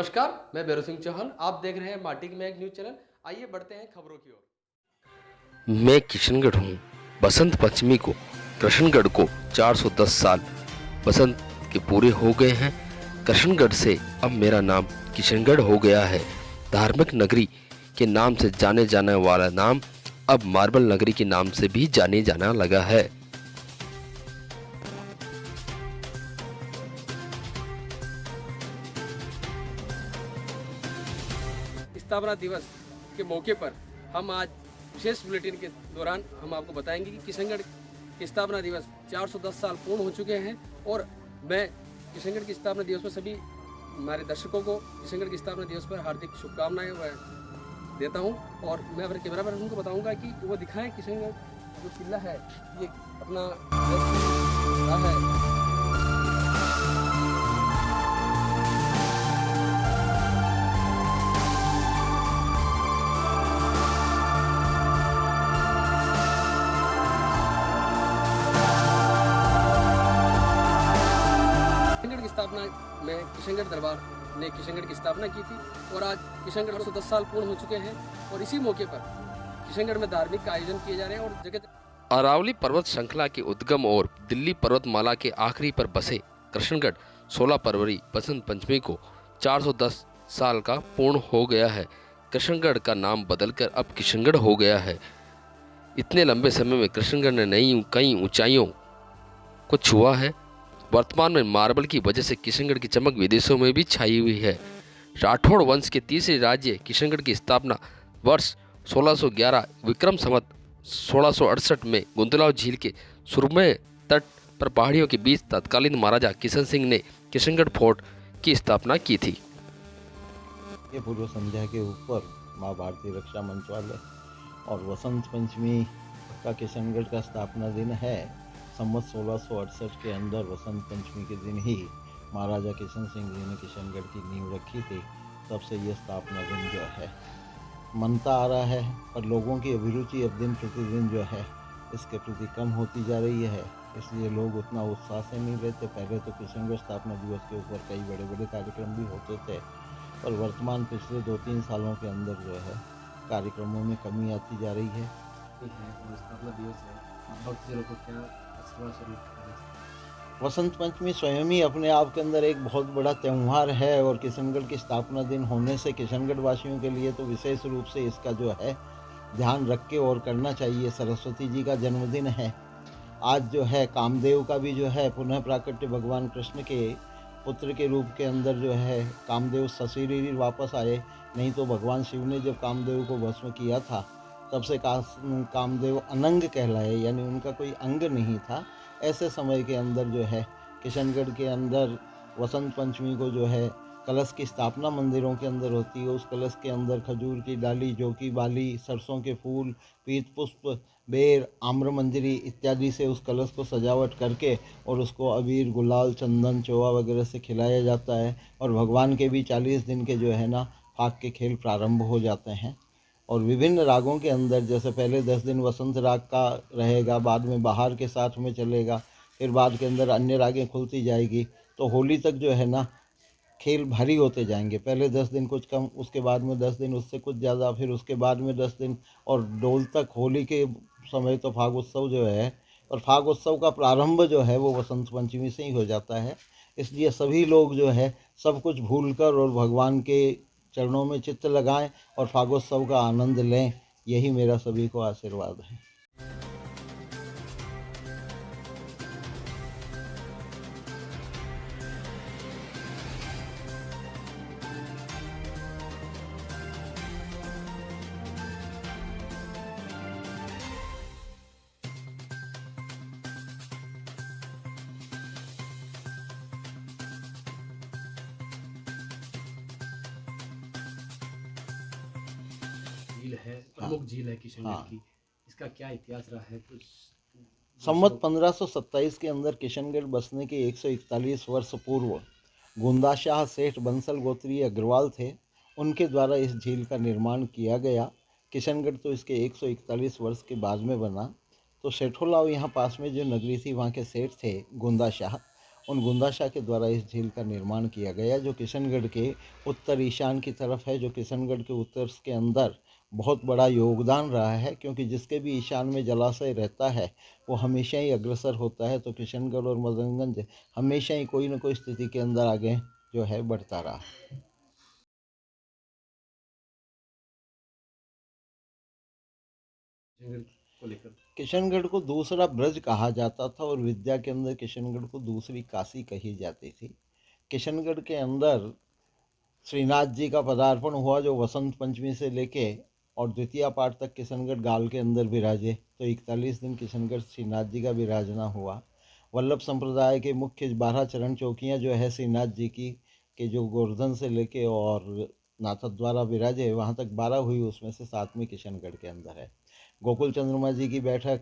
नमस्कार, मैं भैरव सिंह चौहान। आप देख रहे हैं माटी में एक न्यूज़ चैनल। आइए बढ़ते हैं खबरों की ओर। मैं किशनगढ़ हूँ। बसंत पंचमी को कृष्णगढ़ को 410 साल बसंत के पूरे हो गए हैं। कृष्णगढ़ से अब मेरा नाम किशनगढ़ हो गया है। धार्मिक नगरी के नाम से जाने जाने वाला नाम अब मार्बल नगरी के नाम से भी जाने जाना लगा है। स्थापना दिवस के मौके पर हम आज विशेष बुलेटिन के दौरान हम आपको बताएंगे कि किशनगढ़ की स्थापना दिवस 410 साल पूर्ण हो चुके हैं और मैं किशनगढ़ की स्थापना दिवस पर सभी हमारे दर्शकों को किशनगढ़ की स्थापना दिवस पर हार्दिक शुभकामनाएं देता हूं। और मैं अपने कैमरा पर उनको बताऊंगा कि वो दिखाएं किशनगढ़ जो किला है ये अपना है। किशनगढ़ की स्थापना में किशनगढ़ दरबार ने किशनगढ़ की स्थापना की थी और आज किशनगढ़ 810 साल पूर्ण हो चुके हैं और इसी मौके पर किशनगढ़ में धार्मिक आयोजन किए जा रहे हैं और जगह अरावली पर्वत श्रृंखला के उद्गम और दिल्ली पर्वतमाला के आखिरी पर बसे कृष्णगढ़ 16 फरवरी बसंत पंचमी को 410 साल का पूर्ण हो गया है। कृष्णगढ़ का नाम बदलकर अब किशनगढ़ हो गया है। इतने लंबे समय में कृष्णगढ़ ने नई कई ऊंचाइयों को छुआ है। वर्तमान में मार्बल की वजह से किशनगढ़ की चमक विदेशों में भी छाई हुई है। राठौड़ वंश के तीसरे राज्य किशनगढ़ की स्थापना वर्ष 1611 विक्रम संवत 1668 में गुंदलाव झील के सुरमय तट पर पहाड़ियों के बीच तत्कालीन महाराजा किशन सिंह ने किशनगढ़ फोर्ट की स्थापना की थी। ये पूर्व संध्या के ऊपर माँ भारती रक्षा मंच वाले और वसंत पंचमी का किशनगढ़ का स्थापना दिन है। संवत 1668 के अंदर वसंत पंचमी के दिन ही महाराजा किशन सिंह जी ने किशनगढ़ की नींव रखी थी। तब से ये स्थापना दिन जो है मनता आ रहा है, पर लोगों की अभिरुचि अब दिन प्रतिदिन जो है इसके प्रति कम होती जा रही है, इसलिए लोग उतना उत्साह से नहीं लेते। पहले तो किशनगढ़ स्थापना दिवस के ऊपर कई बड़े बड़े कार्यक्रम भी होते थे, पर वर्तमान पिछले 2-3 सालों के अंदर जो है कार्यक्रमों में कमी आती जा रही है। स्थापना दिवस है, भक्त जनों को क्या वसंत पंचमी स्वयं ही अपने आप के अंदर एक बहुत बड़ा त्यौहार है और किशनगढ़ की स्थापना दिन होने से किशनगढ़ वासियों के लिए तो विशेष रूप से इसका जो है ध्यान रख के और करना चाहिए। सरस्वती जी का जन्मदिन है आज जो है, कामदेव का भी जो है पुनः प्राकट्य भगवान कृष्ण के पुत्र के रूप के अंदर जो है कामदेव सशरीर वापस आए। नहीं तो भगवान शिव ने जब कामदेव को भस्म किया था तब से कामदेव अनंग कहलाए, यानी उनका कोई अंग नहीं था। ऐसे समय के अंदर जो है किशनगढ़ के अंदर वसंत पंचमी को जो है कलश की स्थापना मंदिरों के अंदर होती है। उस कलश के अंदर खजूर की डाली, जौ की बाली, सरसों के फूल, पीत पुष्प, बेर, आम्र मंजरी इत्यादि से उस कलश को सजावट करके और उसको अबीर, गुलाल, चंदन, चोवा वगैरह से खिलाया जाता है। और भगवान के भी 40 दिन के जो है ना फाग के खेल प्रारंभ हो जाते हैं। और विभिन्न रागों के अंदर जैसे पहले 10 दिन वसंत राग का रहेगा, बाद में बहार के साथ में चलेगा, फिर बाद के अंदर अन्य रागें खुलती जाएगी। तो होली तक जो है ना खेल भारी होते जाएंगे। पहले 10 दिन कुछ कम, उसके बाद में 10 दिन उससे कुछ ज़्यादा, फिर उसके बाद में 10 दिन और डोल तक। होली के समय तो फाग उत्सव जो है, और फाग उत्सव का प्रारंभ जो है वो वसंत पंचमी से ही हो जाता है। इसलिए सभी लोग जो है सब कुछ भूलकर और भगवान के चरणों में चित्त लगाएं और फागोत्सव का आनंद लें, यही मेरा सभी को आशीर्वाद है। झील है, प्रमुख झील है किशनगढ़ की। इसका क्या इतिहास रहा है कुछ? संवत 1527 के अंदर किशनगढ़ बसने के 141 वर्ष पूर्व गोंदाशाह सेठ बंसल गोत्रीय अग्रवाल थे, उनके द्वारा इस झील का निर्माण किया गया। किशनगढ़ तो इसके 141 वर्ष के बाद में बना। तो सेठोलाव यहाँ पास में जो नगरी थी वहाँ के सेठ थे गोंदाशाह, उन गुंदाशा के द्वारा इस झील का निर्माण किया गया, जो किशनगढ़ के उत्तर ईशान की तरफ है, जो किशनगढ़ के उत्तर के अंदर बहुत बड़ा योगदान रहा है, क्योंकि जिसके भी ईशान में जलाशय रहता है वो हमेशा ही अग्रसर होता है। तो किशनगढ़ और मदनगंज हमेशा ही कोई न कोई स्थिति के अंदर आगे जो है बढ़ता रहा। किशनगढ़ को दूसरा ब्रज कहा जाता था और विद्या के अंदर किशनगढ़ को दूसरी काशी कही जाती थी। किशनगढ़ के अंदर श्रीनाथ जी का पदार्पण हुआ, जो वसंत पंचमी से लेके और द्वितीया पाठ तक किशनगढ़ गाल के अंदर विराजे। तो 41 दिन किशनगढ़ श्रीनाथ जी का विराजना हुआ। वल्लभ संप्रदाय के मुख्य 12 चरण चौकियाँ जो है श्रीनाथ जी की के जो गोवर्धन से लेके और नाथद्वारा विराजे वहाँ तक 12 हुई, उसमें से 7वीं किशनगढ़ के अंदर है। गोकुल चंद्रमा जी की बैठक,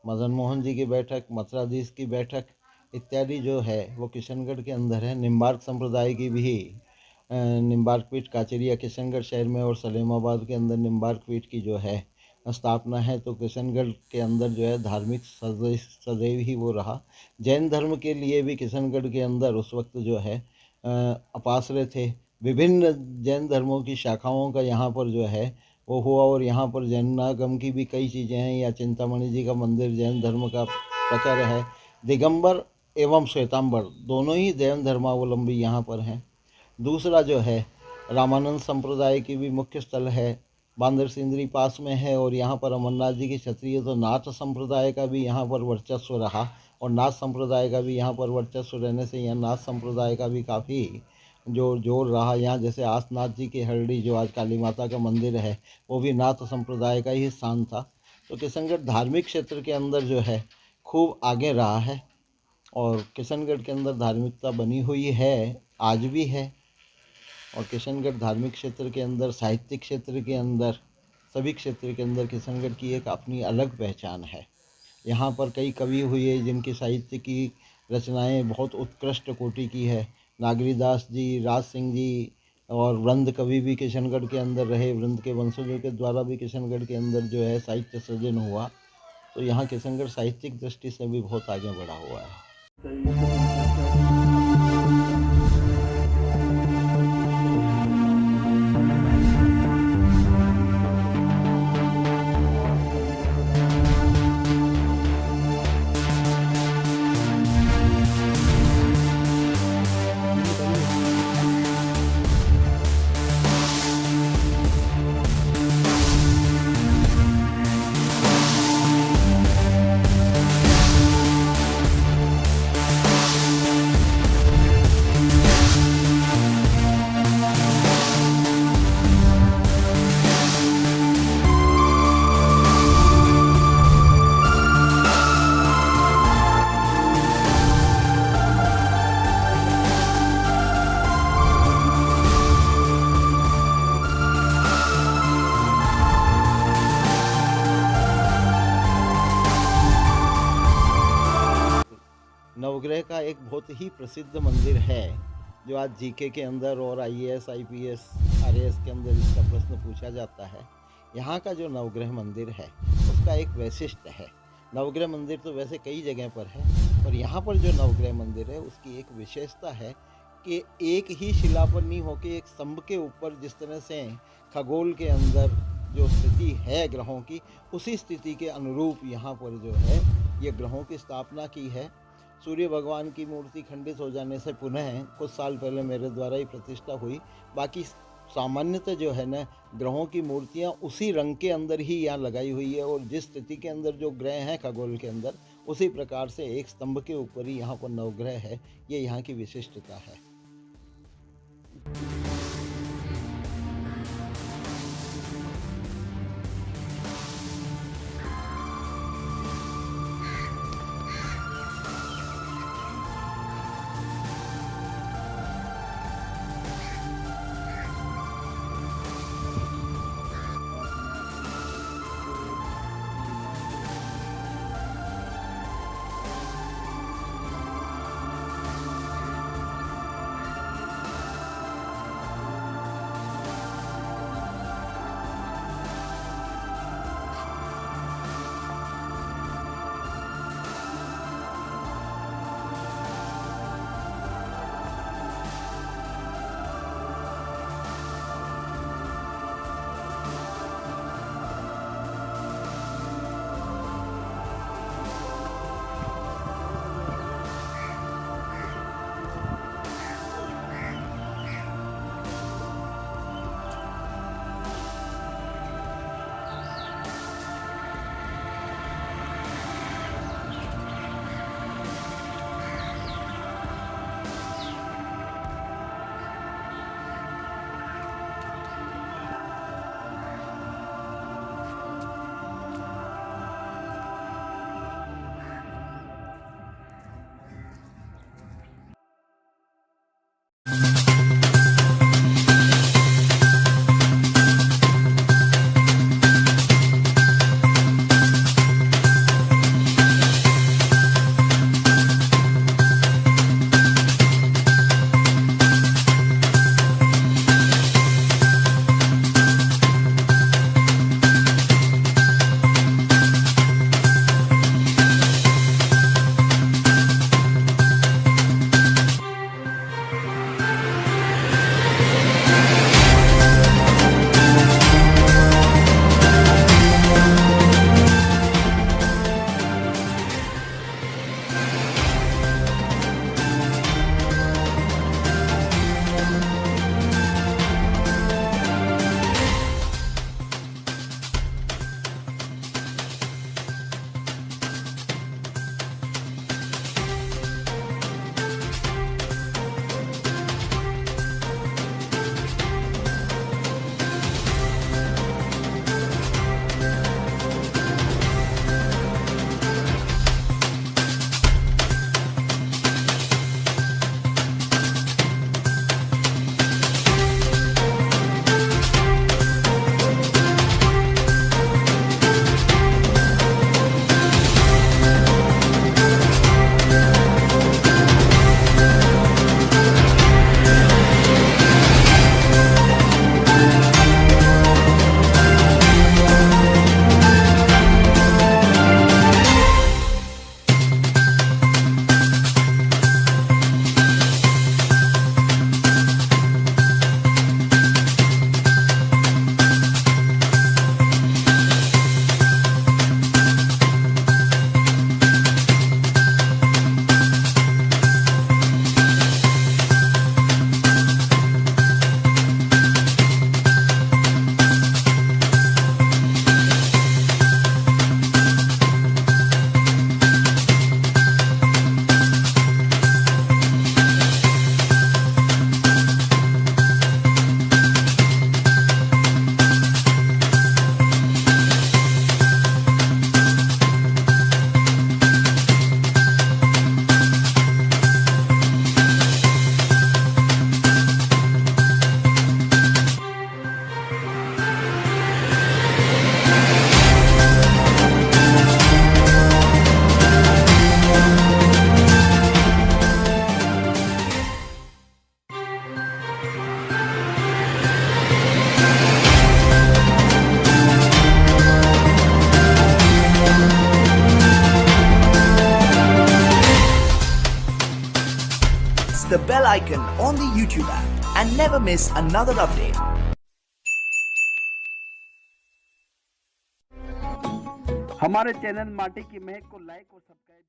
मदन मोहन जी की बैठक, मथुराधीश की बैठक इत्यादि जो है वो किशनगढ़ के अंदर है। निम्बार्क संप्रदाय की भी निम्बार्क पीठ काचरिया किशनगढ़ शहर में और सलेमाबाद के अंदर निम्बार्क पीठ की जो है स्थापना है। तो किशनगढ़ के अंदर जो है धार्मिक सदैव ही वो रहा। जैन धर्म के लिए भी किशनगढ़ के अंदर उस वक्त जो है अपाश्रय थे। विभिन्न जैन धर्मों की शाखाओं का यहाँ पर जो है वो हुआ और यहाँ पर जैनागम की भी कई चीज़ें हैं। या चिंतामणि जी का मंदिर जैन धर्म का प्रचार है। दिगंबर एवं श्वेतांबर दोनों ही जैन धर्मावलंबी यहाँ पर हैं। दूसरा जो है रामानंद संप्रदाय की भी मुख्य स्थल है, बांदर सिंदरी पास में है और यहाँ पर अमरनाथ जी की क्षत्रिय तो नाथ संप्रदाय का भी यहाँ पर वर्चस्व रहा और नाथ संप्रदाय का भी यहाँ पर वर्चस्व रहने से यहाँ नाथ संप्रदाय का भी काफ़ी जो जोर रहा। यहाँ जैसे आसनाथ जी की हरड़ी जो आज काली माता का मंदिर है वो भी नाथ संप्रदाय का ही स्थान था। तो किशनगढ़ धार्मिक क्षेत्र के अंदर जो है खूब आगे रहा है और किशनगढ़ के अंदर धार्मिकता बनी हुई है, आज भी है। और किशनगढ़ धार्मिक क्षेत्र के अंदर, साहित्यिक क्षेत्र के अंदर, सभी क्षेत्र के अंदर किशनगढ़ की एक अपनी अलग पहचान है। यहाँ पर कई कवि हुए जिनकी साहित्य की रचनाएं बहुत उत्कृष्ट कोटि की है। नागरीदास जी, राज सिंह जी और वृंद कवि भी किशनगढ़ के अंदर रहे। वृंद के वंशजों के द्वारा भी किशनगढ़ के अंदर जो है साहित्य सृजन हुआ। तो यहाँ किशनगढ़ साहित्यिक दृष्टि से भी बहुत आगे बढ़ा हुआ है। नवग्रह का एक बहुत ही प्रसिद्ध मंदिर है जो आज जीके के अंदर और आईएएस, आईपीएस, आरएएस के अंदर इसका प्रश्न पूछा जाता है। यहाँ का जो नवग्रह मंदिर है उसका एक वैशिष्ट्य है। नवग्रह मंदिर तो वैसे कई जगह पर है, पर यहाँ पर जो नवग्रह मंदिर है उसकी एक विशेषता है कि एक ही शिला पर नहीं होकर एक स्तंभ के ऊपर जिस तरह से खगोल के अंदर जो स्थिति है ग्रहों की, उसी स्थिति के अनुरूप यहाँ पर जो है ये ग्रहों की स्थापना की है। सूर्य भगवान की मूर्ति खंडित हो जाने से पुनः कुछ साल पहले मेरे द्वारा ही प्रतिष्ठा हुई। बाकी सामान्यतः जो है ना ग्रहों की मूर्तियाँ उसी रंग के अंदर ही यहाँ लगाई हुई है और जिस स्थिति के अंदर जो ग्रह हैं खगोल के अंदर उसी प्रकार से एक स्तंभ के ऊपर ही यहाँ पर नवग्रह है। ये यहाँ की विशिष्टता है। icon on the YouTube app and never miss another update. हमारे चैनल माटी की महक को लाइक और सब्सक्राइब